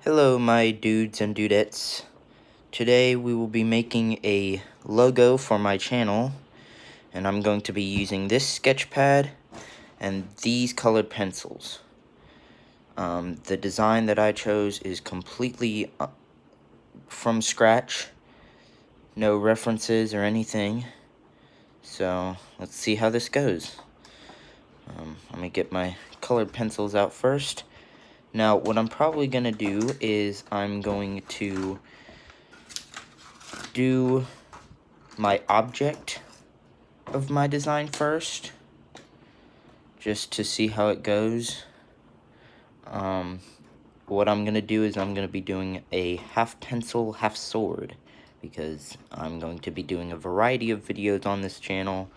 Hello my dudes and dudettes. Today we will be making a logo for my channel, and I'm going to be using this sketch pad and these colored pencils. The design that I chose is completely from scratch, no references or anything, so let's see how this goes. I'm going to get my colored pencils out first. Now what I'm probably going to do is I'm going to do my object of my design first, just to see how it goes. What I'm gonna do is I'm gonna be doing a half pencil, half sword, because I'm going to be doing a variety of videos on this channel,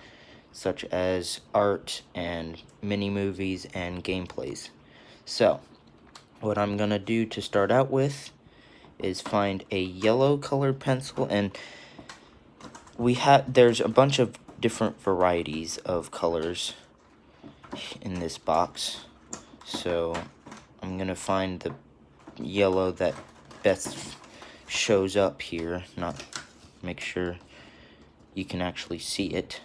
such as art and mini movies and gameplays. So what I'm gonna do to start out with is find a yellow colored pencil, and there's a bunch of different varieties of colors in this box, so I'm gonna find the yellow that best shows up here, make sure you can actually see it.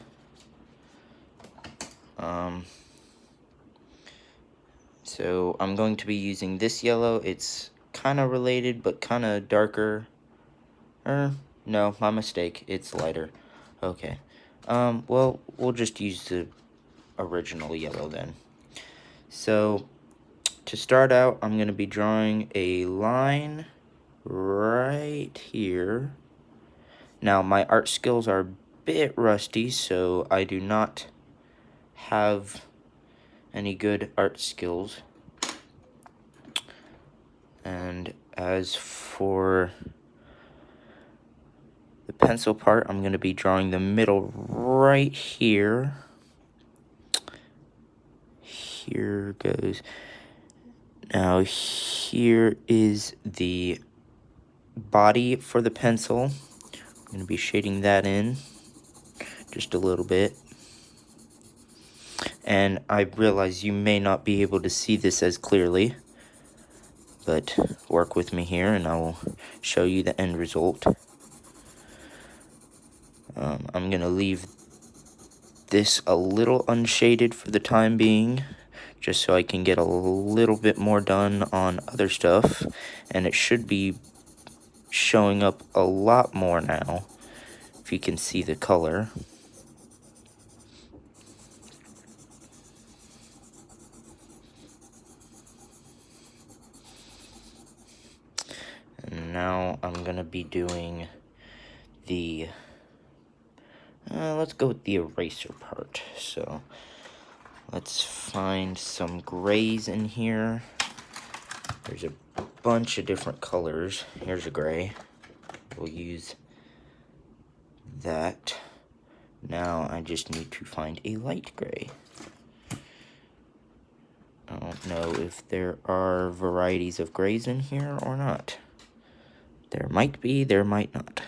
So I'm going to be using this yellow. It's kind of related but kind of darker. No, my mistake, it's lighter. Okay, well, we'll just use the original yellow then. So to start out, I'm going to be drawing a line right here. Now, my art skills are a bit rusty, so I do not have any good art skills. And as for the pencil part, I'm going to be drawing the middle right here. Here goes. Now, here is the body for the pencil. I'm going to be shading that in just a little bit. And I realize you may not be able to see this as clearly, but work with me here and I will show you the end result. I'm going to leave this a little unshaded for the time being, just so I can get a little bit more done on other stuff, and it should be showing up a lot more now if you can see the color. And now I'm gonna be doing the let's go with the eraser part. So let's find some grays in here. There's a bunch of different colors. Here's a gray. We'll use that. Now I just need to find a light gray. I don't know if there are varieties of grays in here or not. There might be, there might not.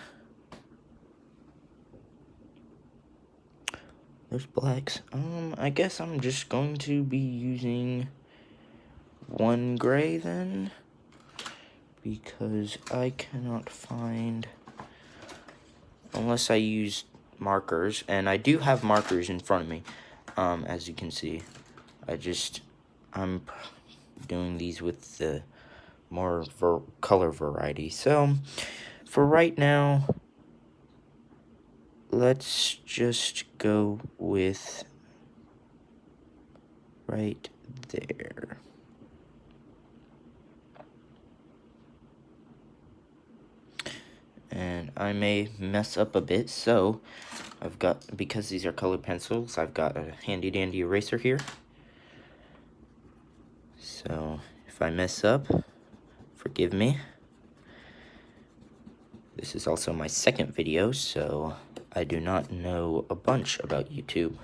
There's blacks. I guess I'm just going to be using one gray then, because I cannot find, unless I use markers, and I do have markers in front of me, as you can see. I'm doing these with the more color variety. So for right now, let's just go with right there. And I may mess up a bit, so because these are colored pencils, I've got a handy dandy eraser here. So if I mess up, forgive me. This is also my second video, so I do not know a bunch about YouTube.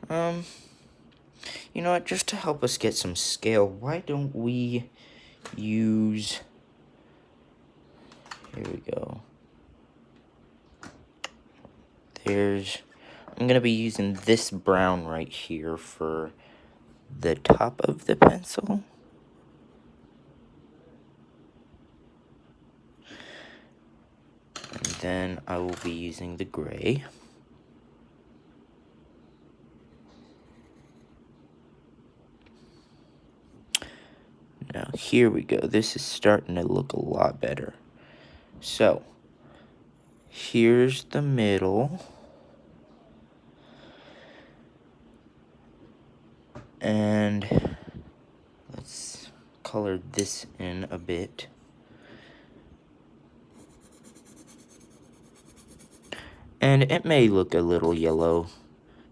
You know what, just to help us get some scale, why don't we use, here we go. I'm gonna be using this brown right here for the top of the pencil. then I will be using the gray. Now here we go. This is starting to look a lot better. So here's the middle. And let's color this in a bit. And it may look a little yellow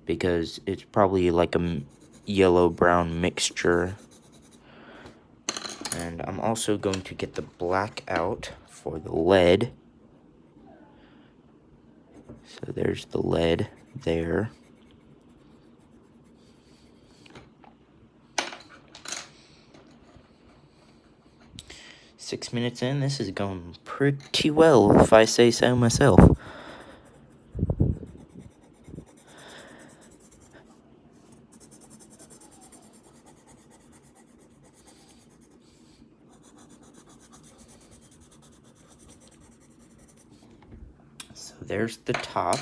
because it's probably like a yellow-brown mixture. And I'm also going to get the black out for the lead. So there's the lead there. Six minutes in, this is going pretty well, if I say so myself. So there's the top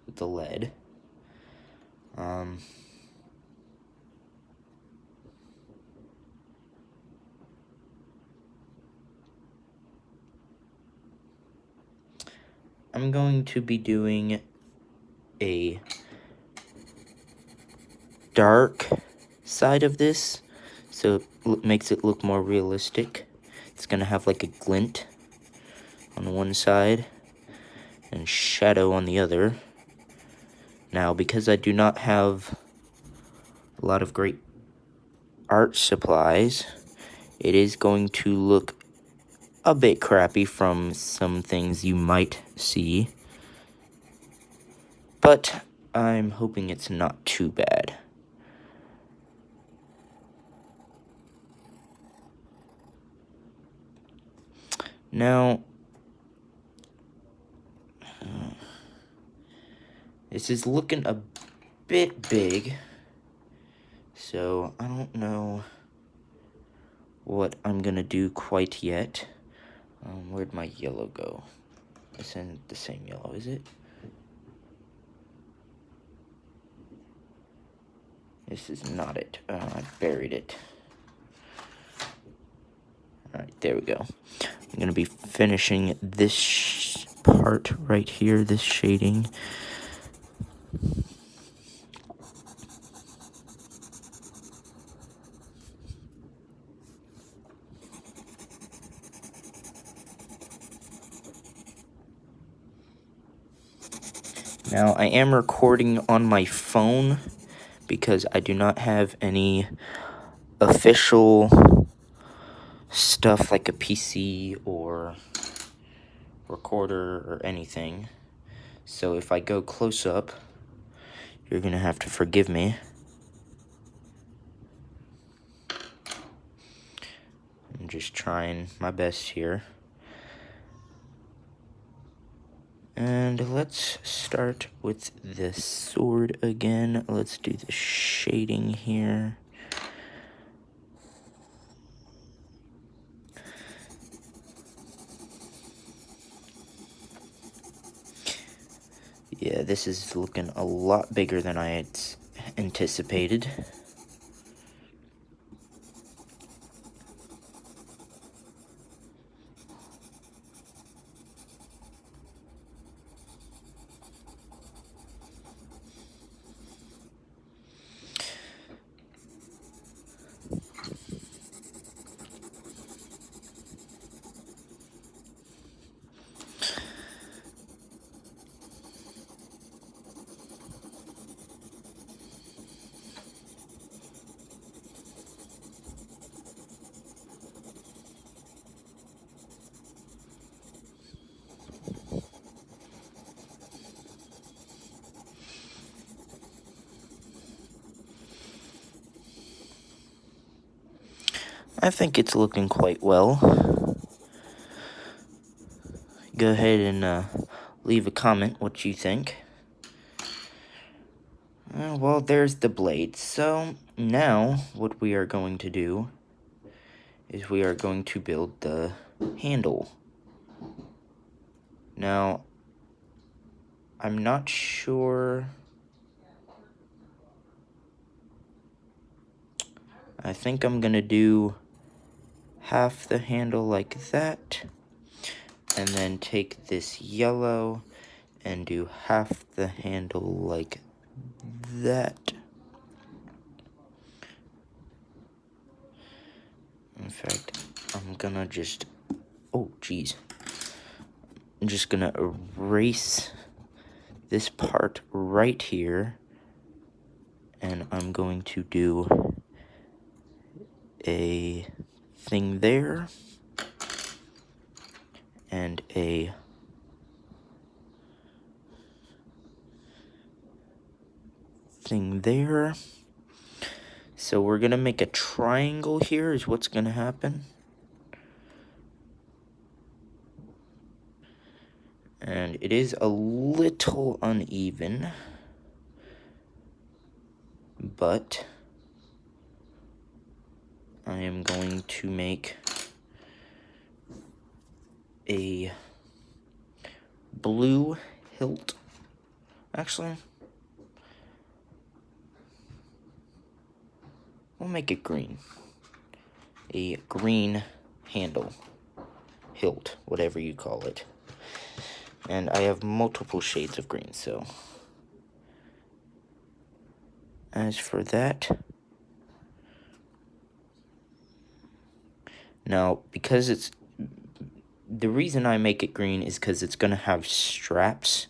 with the lead. I'm going to be doing a dark side of this, so it makes it look more realistic. It's gonna have like a glint on one side and shadow on the other. Now, because I do not have a lot of great art supplies, it is going to look a bit crappy from some things you might see, but I'm hoping it's not too bad. Now, this is looking a bit big, so I don't know what I'm gonna do quite yet. Where'd my yellow go? It's isn't the same yellow, is it? This is not it. I buried it. Alright, there we go. I'm gonna be finishing this part right here, this shading. Now, I am recording on my phone because I do not have any official stuff like a PC or recorder or anything. So if I go close up, you're gonna have to forgive me. I'm just trying my best here. And let's start with the sword again. Let's do the shading here. Yeah, this is looking a lot bigger than I had anticipated. I think it's looking quite well. Go ahead and leave a comment what you think. Well, there's the blade. So now what we are going to do is we are going to build the handle. Now, I'm not sure. I think I'm gonna do half the handle like that, and then take this yellow and do half the handle like that. In fact, I'm gonna just, oh geez, I'm just gonna erase this part right here, and I'm going to do a thing there, and a thing there. So we're gonna make a triangle here is what's gonna happen. And it is a little uneven, but I am going to make a blue hilt. Actually, we'll make it green. A green handle, hilt, whatever you call it. And I have multiple shades of green, so as for that, now because it's, the reason I make it green is because it's gonna have straps,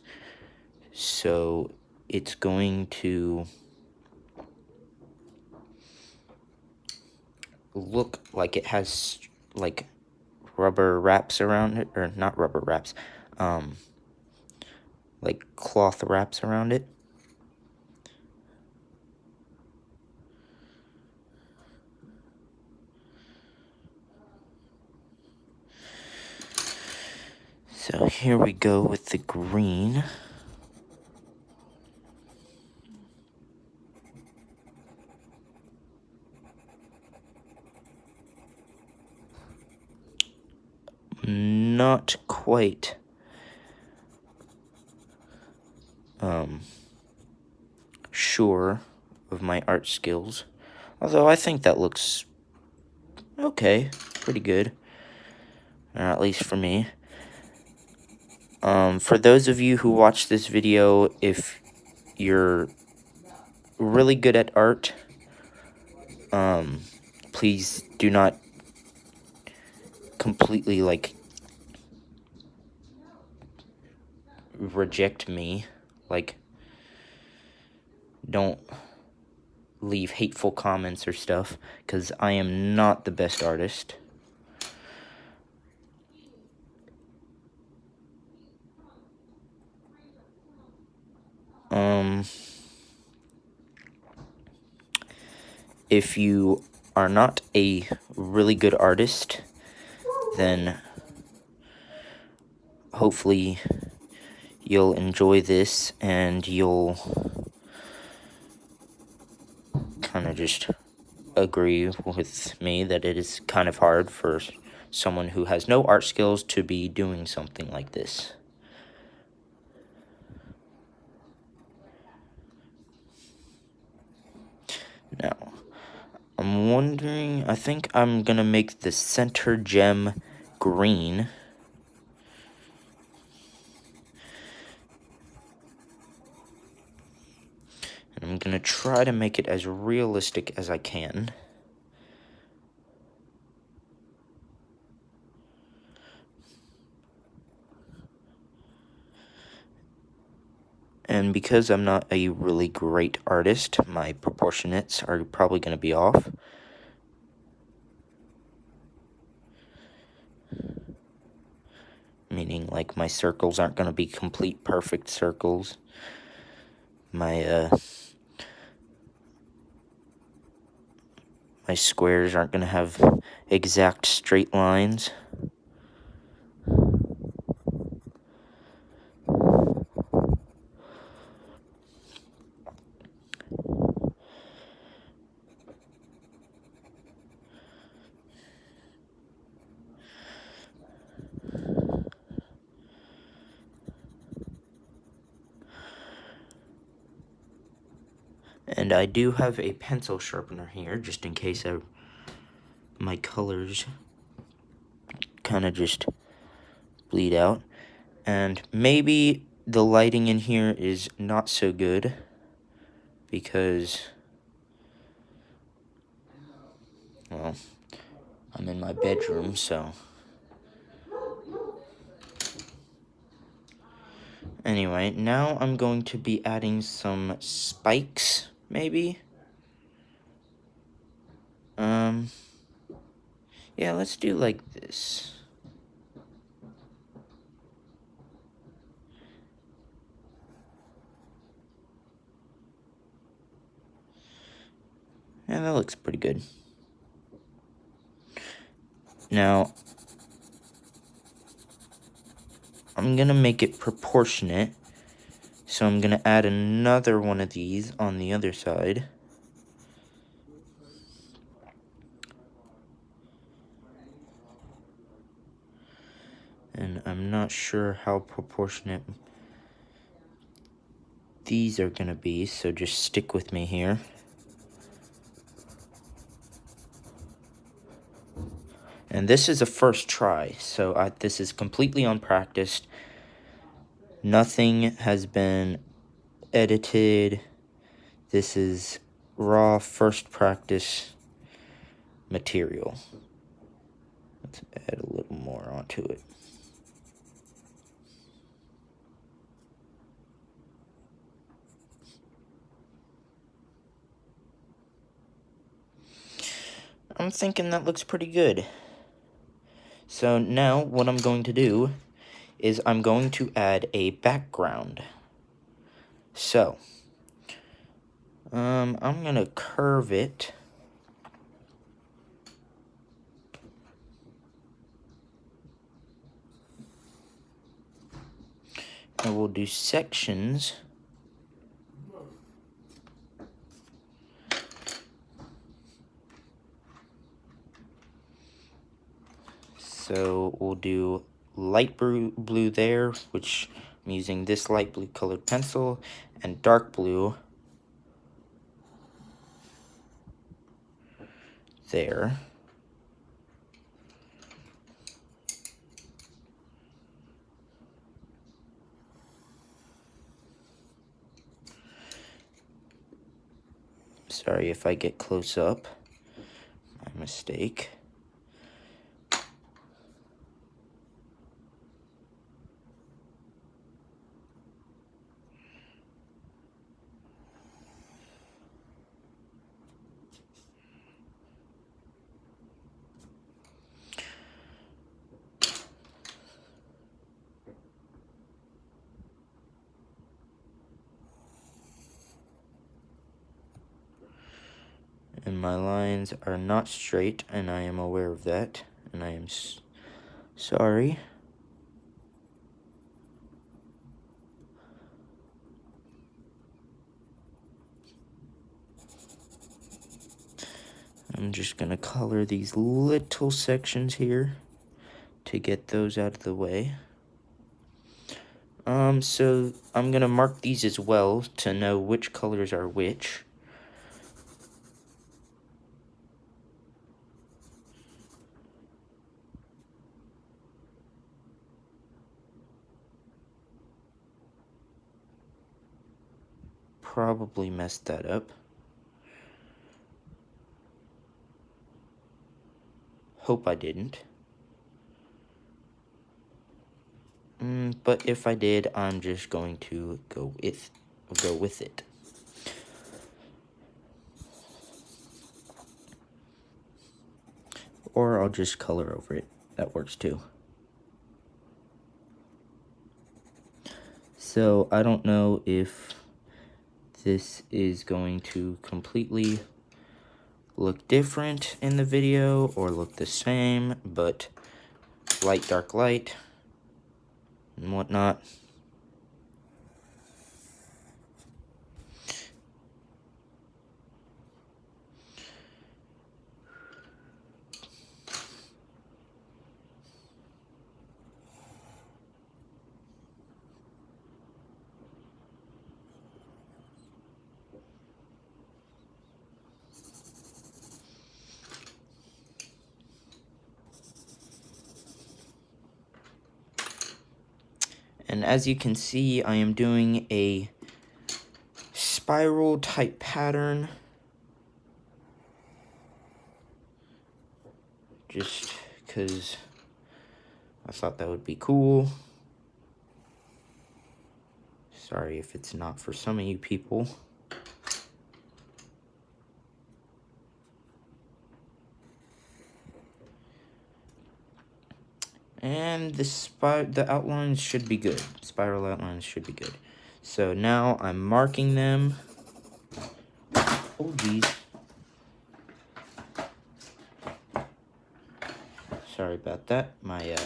so it's going to look like it has like rubber wraps around it, or not rubber wraps, like cloth wraps around it. So here we go with the green. Not quite sure of my art skills, although I think that looks okay, pretty good, at least for me. For those of you who watch this video, if you're really good at art, please do not completely, like, reject me. Like, don't leave hateful comments or stuff, because I am not the best artist. If you are not a really good artist, then hopefully you'll enjoy this and you'll kind of just agree with me that it is kind of hard for someone who has no art skills to be doing something like this. Now, I'm wondering, I think I'm gonna make the center gem green. And I'm gonna try to make it as realistic as I can. And because I'm not a really great artist, my proportionates are probably going to be off. Meaning, like, my circles aren't going to be complete perfect circles. My squares aren't going to have exact straight lines. And I do have a pencil sharpener here, just in case my colors kind of just bleed out. And maybe the lighting in here is not so good because, well, I'm in my bedroom, so. Anyway, now I'm going to be adding some spikes, maybe? Yeah, let's do like this. Yeah, that looks pretty good. Now, I'm gonna make it proportionate. So I'm gonna add another one of these on the other side. And I'm not sure how proportionate these are gonna be, so just stick with me here. And this is a first try, so this is completely unpracticed. Nothing has been edited. This is raw first practice material. Let's add a little more onto it. I'm thinking that looks pretty good. So now what I'm going to do is I'm going to add a background. So, I'm gonna curve it. And we'll do sections. So we'll do light blue there, which I'm using this light blue colored pencil, and dark blue there. Sorry if I get close up. My mistake. And my lines are not straight, and I am aware of that, and I am sorry. I'm just gonna color these little sections here to get those out of the way. So I'm gonna mark these as well to know which colors are which. Probably messed that up. Hope I didn't. But if I did, I'm just going to go with it. Or I'll just color over it. That works too. So I don't know if this is going to completely look different in the video or look the same, but light, dark, light, and whatnot. And as you can see, I am doing a spiral type pattern. Just because I thought that would be cool. Sorry if it's not for some of you people. And the outlines should be good. Spiral outlines should be good. So now I'm marking them. Oh, geez. Sorry about that. My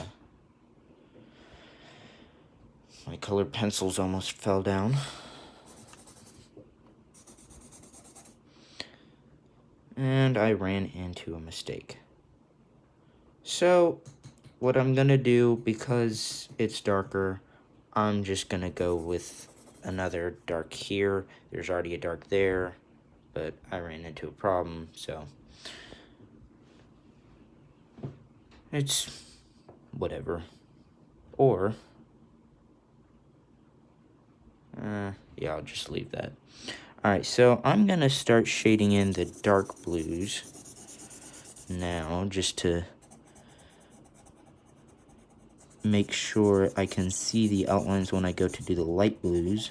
colored pencils almost fell down. And I ran into a mistake. So what I'm gonna do, because it's darker, I'm just gonna go with another dark here. There's already a dark there, but I ran into a problem, so it's whatever. Or yeah, I'll just leave that. Alright, so I'm gonna start shading in the dark blues now, just to make sure I can see the outlines when I go to do the light blues.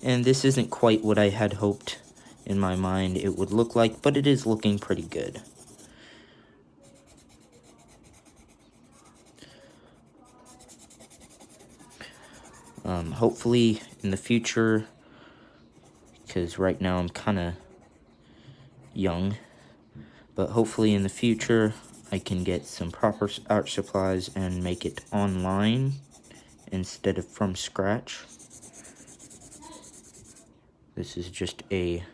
And this isn't quite what I had hoped in my mind it would look like, but it is looking pretty good. Hopefully in the future, because right now I'm kind of young, but hopefully in the future I can get some proper art supplies and make it online instead of from scratch. This is just a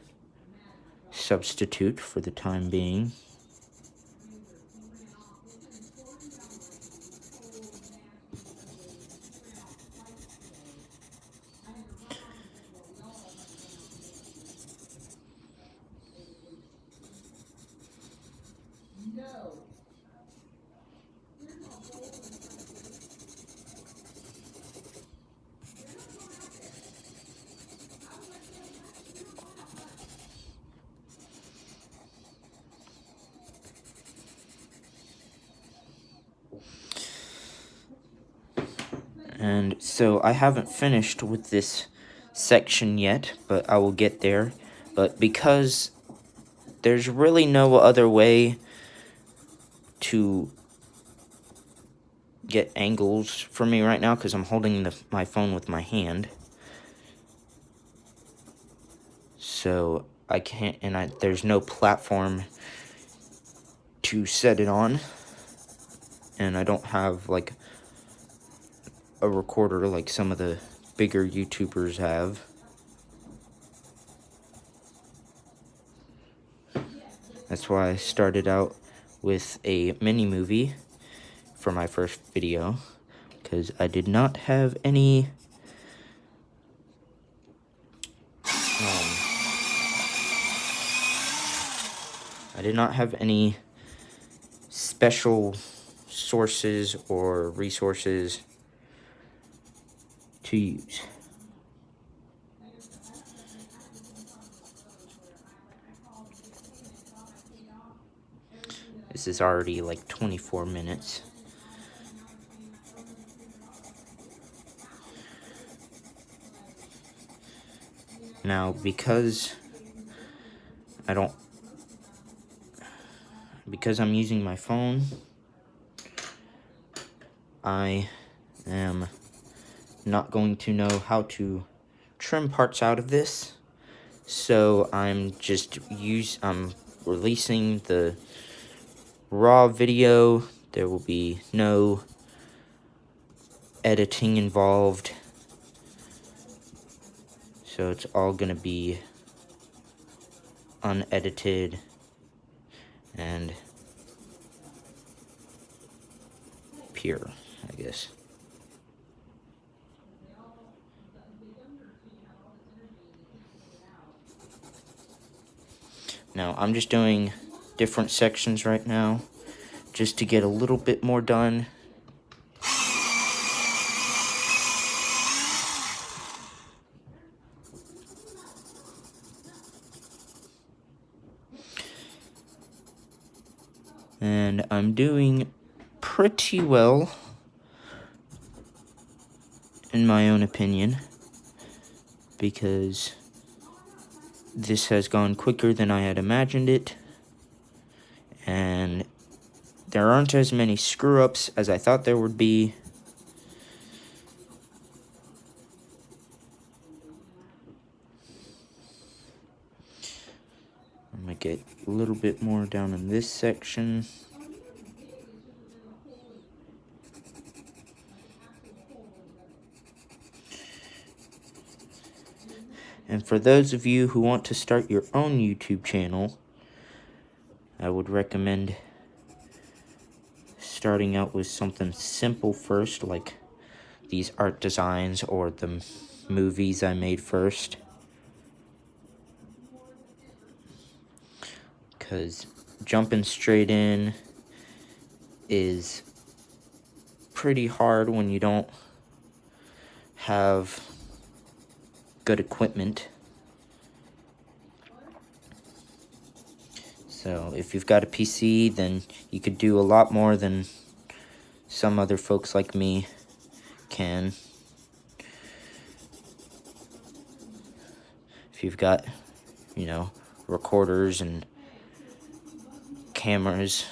substitute for the time being. And so I haven't finished with this section yet, but I will get there. But because there's really no other way to get angles for me right now, because I'm holding my phone with my hand. So I can't, and there's no platform to set it on. And I don't have like a recorder like some of the bigger YouTubers have. That's why I started out with a mini movie for my first video, because I did not have any special sources or resources to use. This is already like 24 minutes. Now, because I'm using my phone, I am not going to know how to trim parts out of this. So I'm releasing the raw video. There will be no editing involved. So it's all gonna be unedited and pure, I guess. Now, I'm just doing different sections right now, just to get a little bit more done And I'm doing pretty well, in my own opinion, because this has gone quicker than I had imagined it, and there aren't as many screw-ups as I thought there would be. I'm gonna get a little bit more down in this section. And for those of you who want to start your own YouTube channel, I would recommend starting out with something simple first, like these art designs or the movies I made first. Because jumping straight in is pretty hard when you don't have good equipment. So if you've got a PC, then you could do a lot more than some other folks like me can. If you've got, you know, recorders and cameras,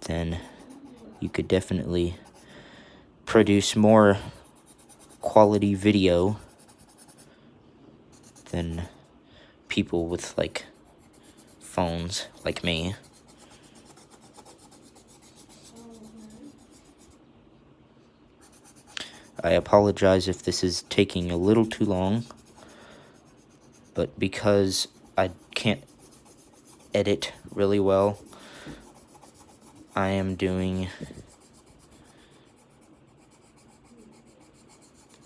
then you could definitely produce more quality video than people with, like, phones like me. I apologize if this is taking a little too long, but because I can't edit really well, I am doing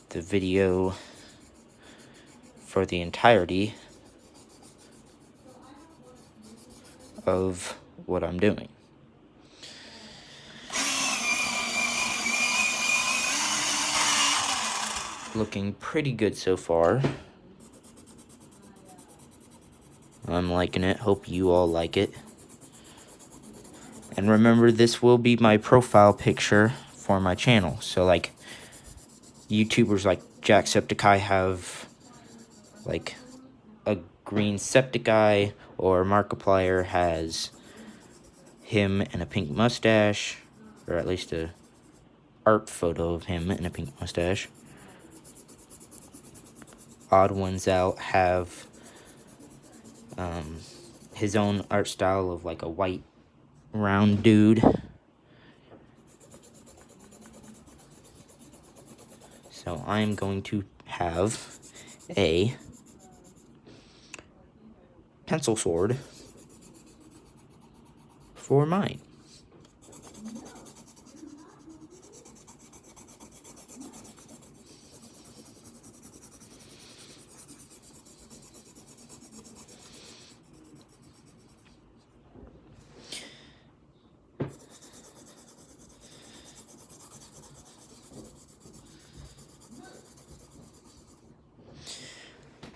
the video for the entirety of what I'm doing. Looking pretty good so far. I'm liking it. Hope you all like it. And remember, this will be my profile picture for my channel. So, like, YouTubers like Jacksepticeye have, like, a green Septiceye, or Markiplier has him and a pink mustache, or at least a art photo of him and a pink mustache. Odd Ones Out have his own art style of, like, a white round dude. So I'm going to have a pencil sword for mine.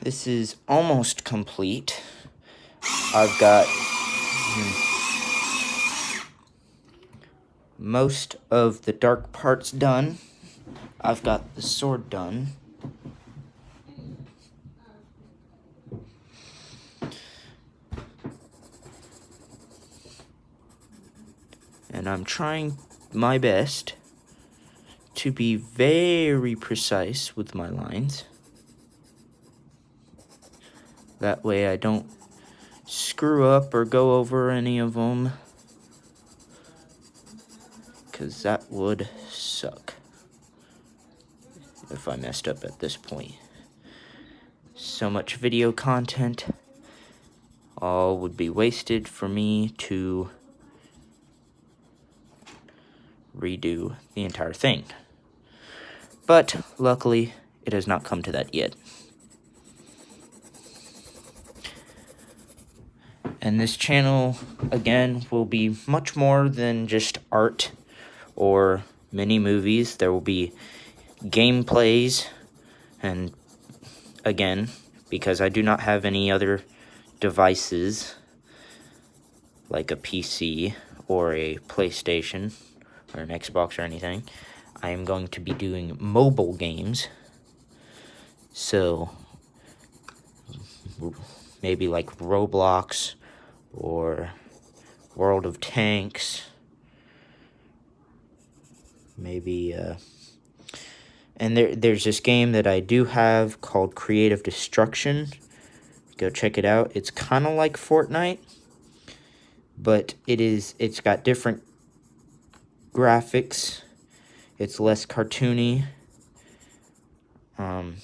This is almost complete. I've got most of the dark parts done. I've got the sword done. And I'm trying my best to be very precise with my lines. That way I don't screw up or go over any of them, because that would suck if I messed up at this point. So much video content all would be wasted for me to redo the entire thing. But luckily, it has not come to that yet. And this channel, again, will be much more than just art or mini movies. There will be gameplays, and again, because I do not have any other devices like a PC or a PlayStation or an Xbox or anything. I am going to be doing mobile games. So maybe like Roblox or World of Tanks. Maybe and there's this game that I do have called Creative Destruction. Go check it out. It's kind of like Fortnite, but it's got different graphics. It's less cartoony. And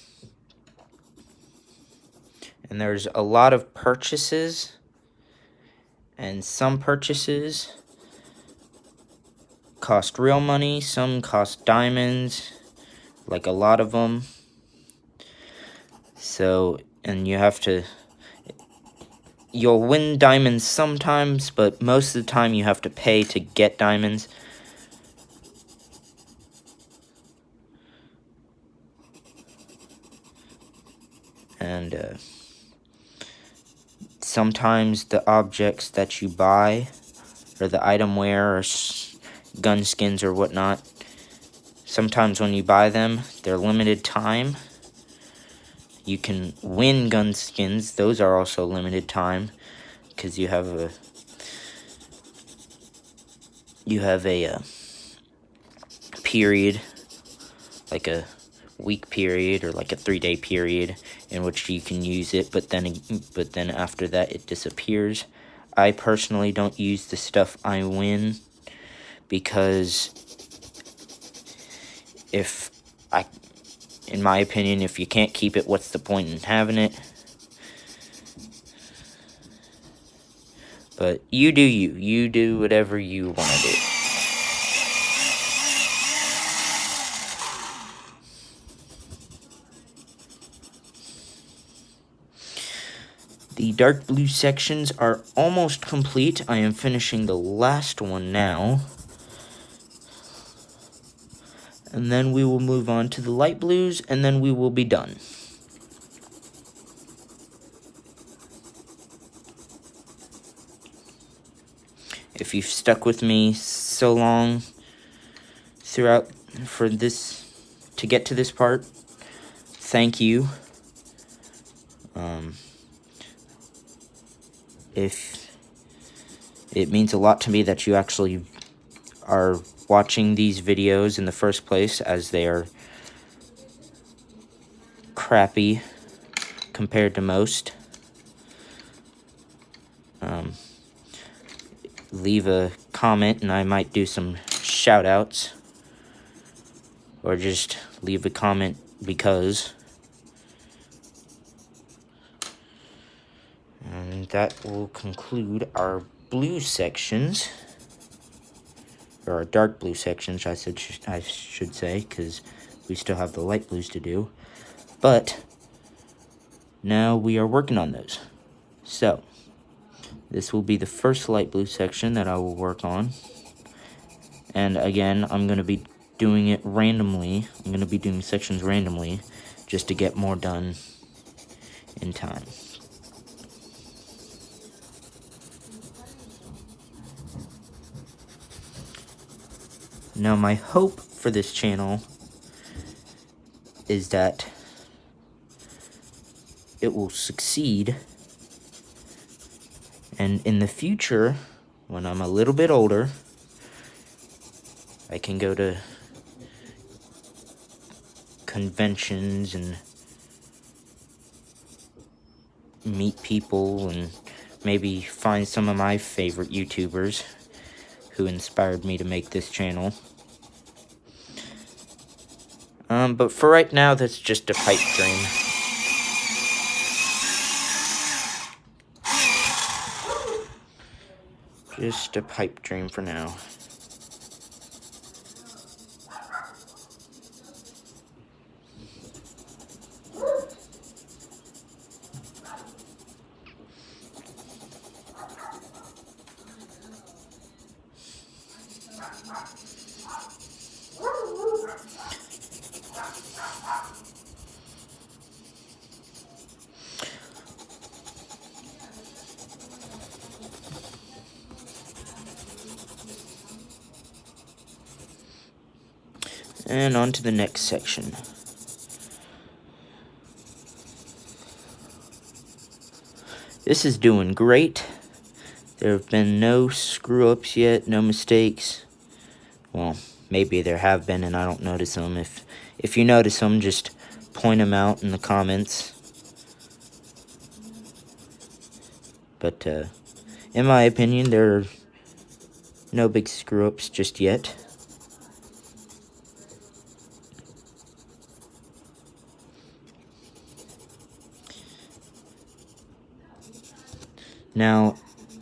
there's a lot of purchases, and some purchases cost real money, some cost diamonds, like a lot of them. So, and you'll win diamonds sometimes, but most of the time you have to pay to get diamonds. And sometimes the objects that you buy, or the itemware, or gun skins or whatnot, sometimes when you buy them, they're limited time. You can win gun skins. Those are also limited time, because you have a period, like a week period or like a 3-day period in which you can use it, but then after that it disappears. I personally don't use the stuff I win, because in my opinion, if you can't keep it, what's the point in having it? But you do you. You do whatever you want to do. The dark blue sections are almost complete. I am finishing the last one now. And then we will move on to the light blues, and then we will be done. If you've stuck with me so long throughout to get to this part, thank you. If it means a lot to me that you actually are watching these videos in the first place, as they are crappy compared to most. Leave a comment and I might do some shout outs, or just leave a comment because. And that will conclude our blue sections, or our dark blue sections, I should say, because we still have the light blues to do. But now we are working on those. So this will be the first light blue section that I will work on. And again, I'm going to be doing it randomly. I'm going to be doing sections randomly just to get more done in time. Now, my hope for this channel is that it will succeed, and in the future, when I'm a little bit older, I can go to conventions and meet people and maybe find some of my favorite YouTubers who inspired me to make this channel. But for right now, that's just a pipe dream. Just a pipe dream for now. And on to the next section. This is doing great. There have been no screw-ups yet, no mistakes. Well, maybe there have been and I don't notice them. If you notice them, just point them out in the comments. But in my opinion, there are no big screw-ups just yet. Now,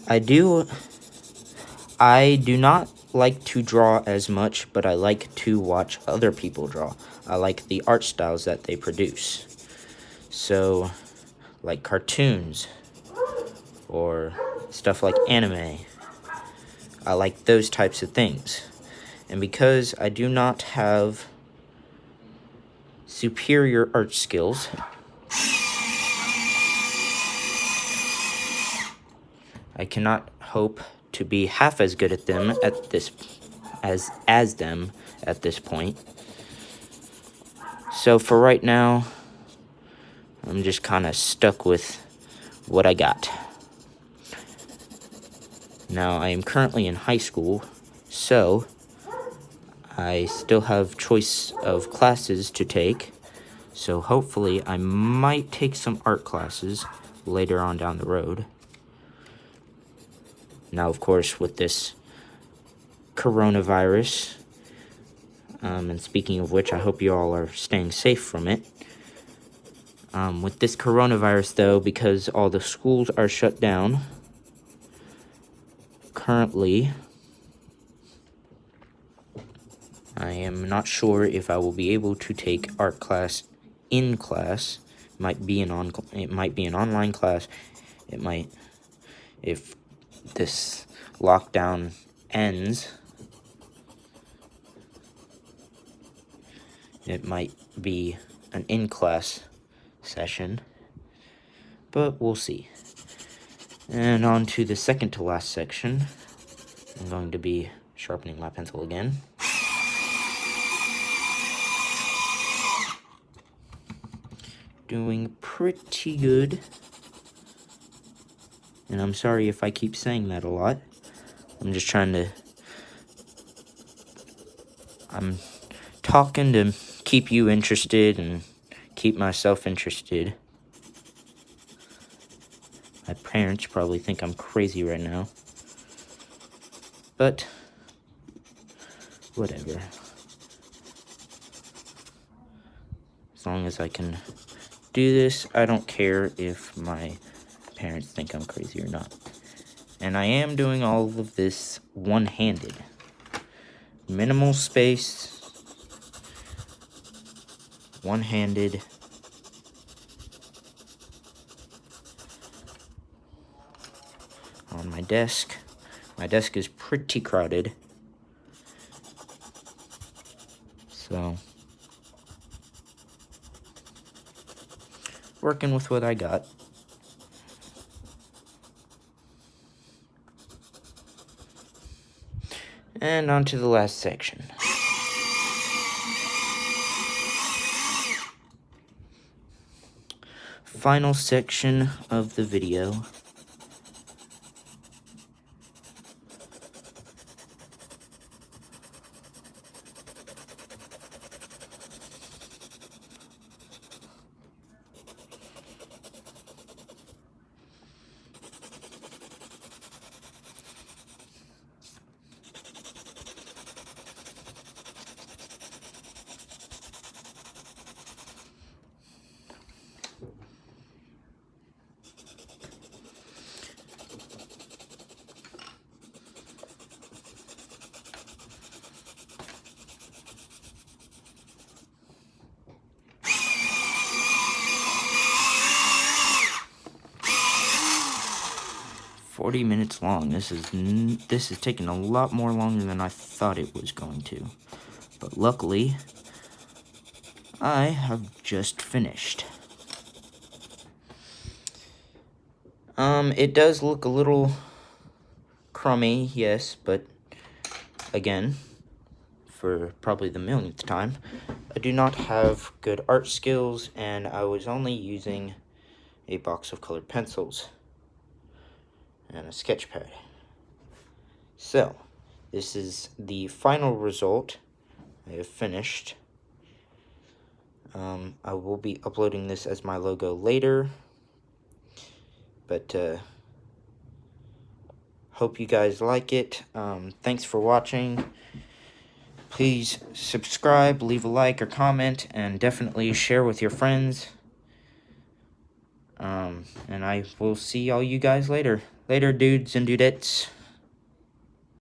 I do not like to draw as much, but I like to watch other people draw. I like the art styles that they produce. So, like cartoons, or stuff like anime. I like those types of things. And because I do not have superior art skills, I cannot hope to be half as good at them at this as them at this point. So for right now, I'm just kind of stuck with what I got. Now, I am currently in high school, so I still have choice of classes to take. So hopefully I might take some art classes later on down the road. Now, of course, with this coronavirus, and speaking of which, I hope you all are staying safe from it. With this coronavirus, though, because all the schools are shut down, currently, I am not sure if I will be able to take art class in class. It might be an online class. It might, if this lockdown ends, it might be an in-class session, but we'll see. And on to the second to last section. I'm going to be sharpening my pencil again. Doing pretty good. And I'm sorry if I keep saying that a lot. I'm just trying to... I'm talking to keep you interested and keep myself interested. My parents probably think I'm crazy right now. But, whatever. As long as I can do this, I don't care if my parents think I'm crazy or not. And I am doing all of this one-handed. Minimal space. One-handed. On my desk. My desk is pretty crowded. So, working with what I got. And on to the last section. Final section of the video. "40 minutes long. This is taking a lot more longer than I thought it was going to. But luckily, I have just finished. It does look a little crummy, yes, but again, for probably the millionth time, I do not have good art skills, and I was only using a box of colored pencils and a sketch pad. So, this is the final result. I have finished. I will be uploading this as my logo later, but hope you guys like it. Thanks for watching. Please subscribe, leave a like or comment, and definitely share with your friends. And I will see all you guys later. Later, dudes and dudettes.